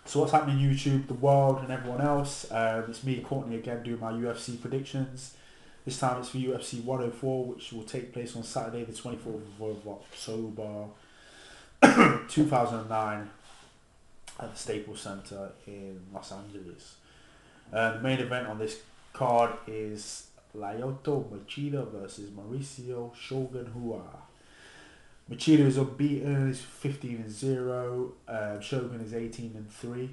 So what's happening YouTube, the world and everyone else? It's me, Courtney, again doing my UFC predictions. This time it's for UFC 104, which will take place on Saturday the 24th of October 2009 at the Staples Center in Los Angeles. The main event on this card is Lyoto Machida versus Mauricio Shogun Hua. Machida is unbeaten, he's 15-0. Shogun is 18-3.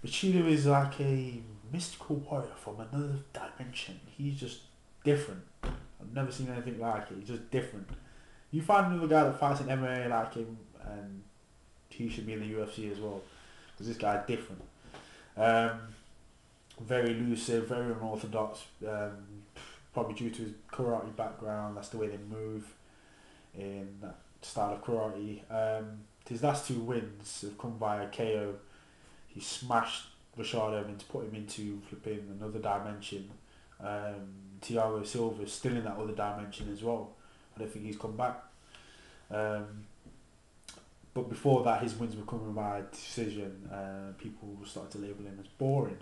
Machida is like a mystical warrior from another dimension. He's just different. I've never seen anything like it. He's just different. You find another guy that fights in MMA like him, and he should be in the UFC as well, because this guy's different. Very elusive, very unorthodox. Probably due to his karate background. That's the way they move in that style of karate. His last two wins have come via KO. He smashed Rashad Evans, put him into flipping another dimension. Thiago Silva is still in that other dimension as well. I don't think he's come back. But before that, his wins were coming by decision. People started to label him as boring.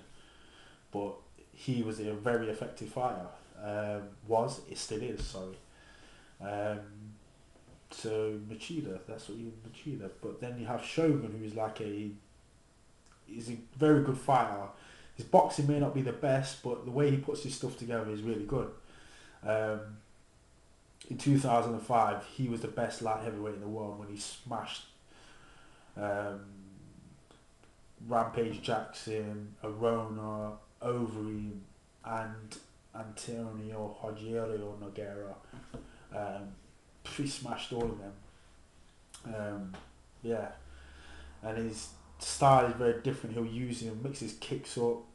But he was a very effective fighter. It still is, sorry. So Machida, that's what you Machida. But then you have Shogun, who is he's a very good fighter. His boxing may not be the best, but the way he puts his stuff together is really good. In 2005, he was the best light heavyweight in the world when he smashed Rampage Jackson, Arona, Overeem, and Antonio Rogerio Nogueira. He smashed all of them. And his style is very different. He'll mix his kicks up.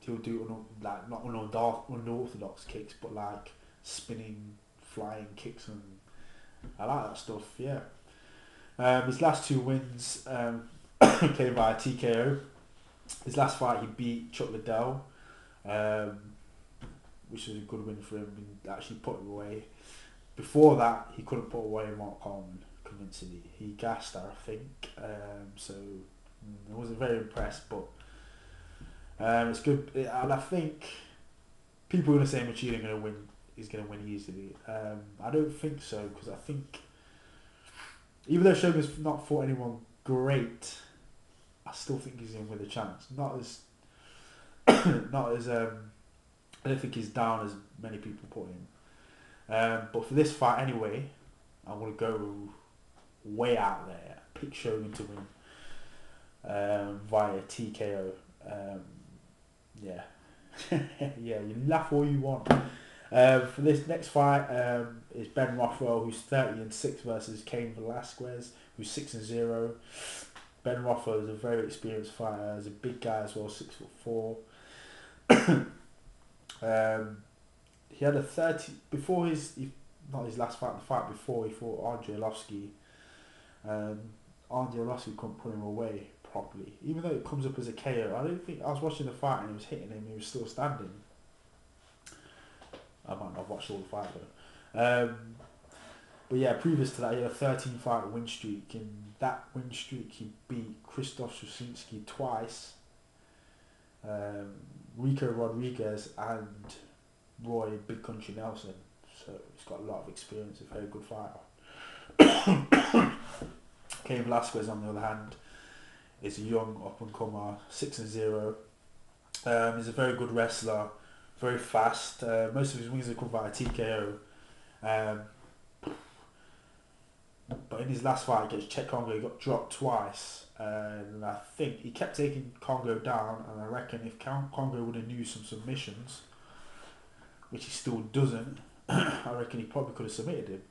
He'll do not unorthodox kicks, but like spinning, flying kicks, and I like that stuff. Yeah. His last two wins came via TKO. His last fight he beat Chuck Liddell, which was a good win for him, and actually put him away. Before that, he couldn't put away Mark Coleman convincingly. He gassed her, I think. So I wasn't very impressed, but it's good. And I think people are going to say Machida is going to win easily. I don't think so, because I think even though Shogun's not fought anyone great, I still think he's going to win the chance. Not as I don't think he's down as many people put him. But for this fight anyway, I'm going to go way out there. Pick Shogun to win via TKO. Yeah, you laugh all you want. For this next fight is Ben Rothwell, who's 30-6 versus Cain Velasquez, who's 6-0. Ben Rothwell is a very experienced fighter. He's a big guy as well, 6'4". He had a 30 before not his last fight. The fight before he fought Andrei Arlovski. Andrei Arlovski couldn't put him away properly, even though it comes up as a KO. I don't think I was watching the fight and he was hitting him. He was still standing. I might not have watched all the fight though. But yeah, previous to that, he had a 13-fight win streak. In that win streak, he beat Krzysztof Szusinski twice, Rico Rodriguez, and Roy Big Country Nelson. So he's got a lot of experience, a very good fighter. Cain Velasquez, on the other hand, is a young up-and-comer, 6-0. He's a very good wrestler, very fast. Most of his wins have come via TKO. But in his last fight against Czech Congo, he got dropped twice. And I think he kept taking Congo down, and I reckon if Congo would have used some submissions, which he still doesn't, I reckon he probably could have submitted him.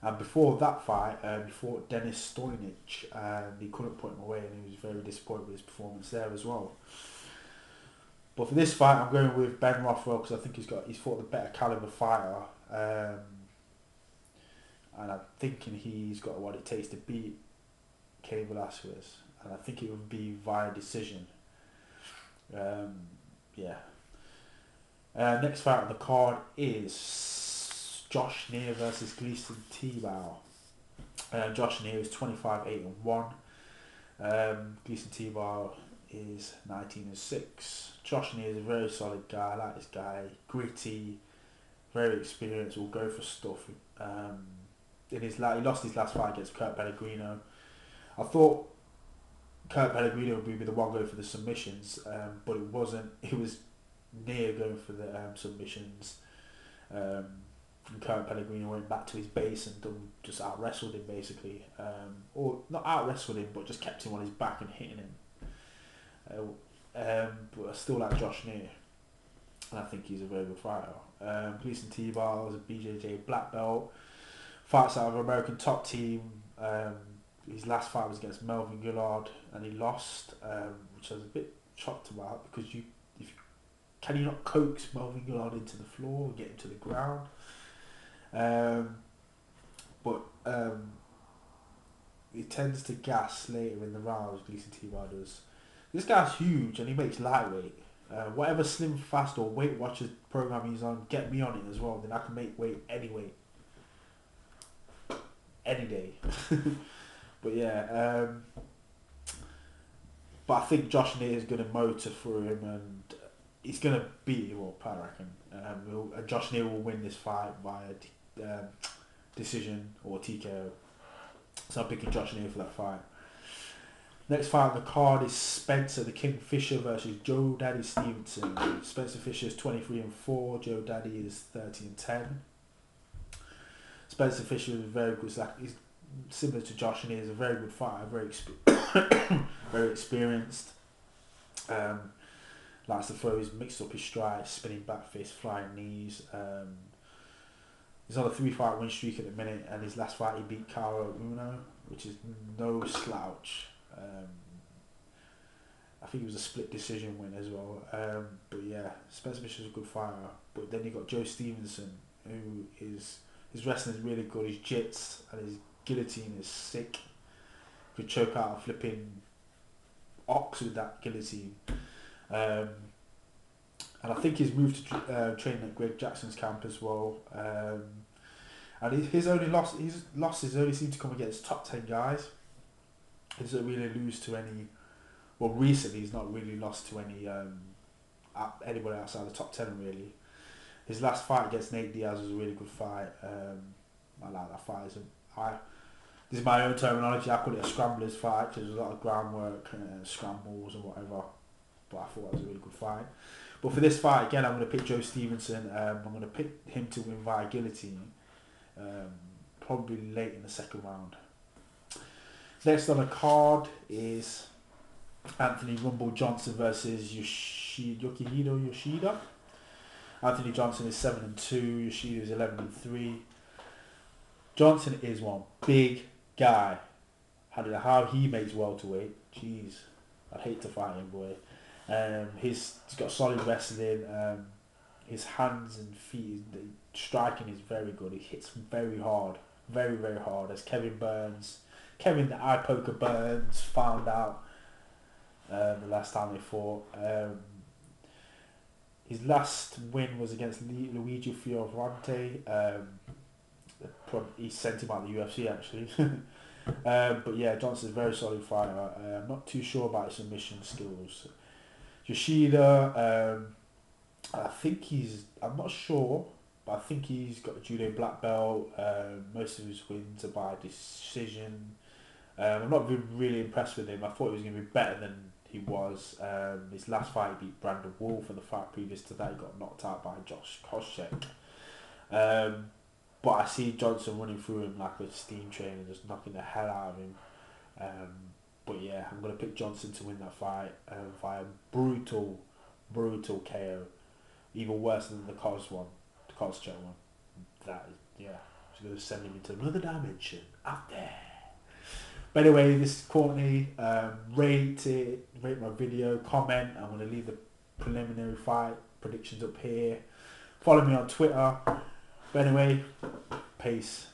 And before that fight, he fought Denis Stojnic, and he couldn't put him away, and he was very disappointed with his performance there as well. But for this fight, I'm going with Ben Rothwell, because I think he's fought the better caliber fighter, and I'm thinking he's got what it takes to beat Cain Velasquez, and I think it would be via decision. Next fight on the card is Josh Neer versus Gleason Tebow. Josh Neer is 25-8-1. Gleason T-Bar is 19-6. Josh Neer is a very solid guy. I like this guy. Gritty, very experienced. Will go for stuff. He lost his last fight against Kurt Pellegrino. I thought Kurt Pellegrino would be the one going for the submissions, but it wasn't. He was near going for the submissions. And Kurt Pellegrino went back to his base and just out wrestled him basically, or not out wrestled him, but just kept him on his back and hitting him. But I still like Josh Neer, and I think he's a very good fighter. Gleason T-Bar is a BJJ black belt. Fights out of American Top Team. His last fight was against Melvin Gillard, and he lost, which I was a bit shocked about, because can you not coax Melvin Gillard into the floor and get him to the ground? But he tends to gas later in the rounds. Gleason T-Bar does. This guy's huge and he makes lightweight. Whatever Slim Fast or Weight Watchers program he's on, get me on it as well. Then I can make weight any weight, any day. But yeah, but I think Josh Neer is going to motor through him and he's going to beat him up, I reckon. Josh Neer will win this fight via decision or TKO. So I'm picking Josh Neer for that fight. Next fight on the card is Spencer the King Fisher versus Joe Daddy Stevenson. Spencer Fisher is 23-4. Joe Daddy is 30-10. Spencer Fisher is very good. He's similar to Josh Neer. He's a very good fighter. Very experienced. Likes to throw his mixed up his strides, spinning back fist, flying knees. He's on a 3-fight win streak at the minute, and his last fight he beat Karo Uno, which is no slouch. I think it was a split decision win as well. But yeah, Spencer Fisher's a good fighter. But then you got Joe Stevenson, who is, his wrestling is really good. His jits and his guillotine is sick. Could choke out a flipping ox with that guillotine. And I think he's moved to training at Greg Jackson's camp as well. And his losses only seem to come against top 10 guys. He doesn't really lose to any. Well, recently he's not really lost to anybody outside the top 10 really. His last fight against Nate Diaz was a really good fight. I like that fight. This is my own terminology. I call it a scramblers fight because there's a lot of groundwork, scrambles and whatever. But I thought that was a really good fight. But for this fight, again, I'm going to pick Joe Stevenson. I'm going to pick him to win via guillotine, probably late in the second round. Next on the card is Anthony Rumble Johnson versus Yukihiro Yoshida. Anthony Johnson is 7-2. Yoshida is 11-3. Johnson is one big guy. I don't know how he makes welterweight. Jeez, I'd hate to fight him, boy. He's got solid wrestling. His hands and feet, the striking is very good. He hits very hard, very hard. As Kevin the Eye Poker Burns found out the last time they fought. His last win was against Luigi Fioravante. He sent him out of the UFC actually. But yeah, Johnson's a very solid fighter. I'm not too sure about his submission skills. Yoshida, I'm not sure, but I think he's got a judo black belt. Most of his wins are by decision. I'm not really impressed with him. I thought he was going to be better than he was. His last fight he beat Brandon Wolf, and the fight previous to that he got knocked out by Josh Koscheck. But I see Johnson running through him like a steam train and just knocking the hell out of him. But yeah, I'm going to pick Johnson to win that fight via brutal KO. Even worse than the Koscheck one. That is, yeah, it's going to send him into another dimension out there. But anyway, this is Courtney. Rate my video, comment. I'm going to leave the preliminary fight predictions up here. Follow me on Twitter. But anyway, peace.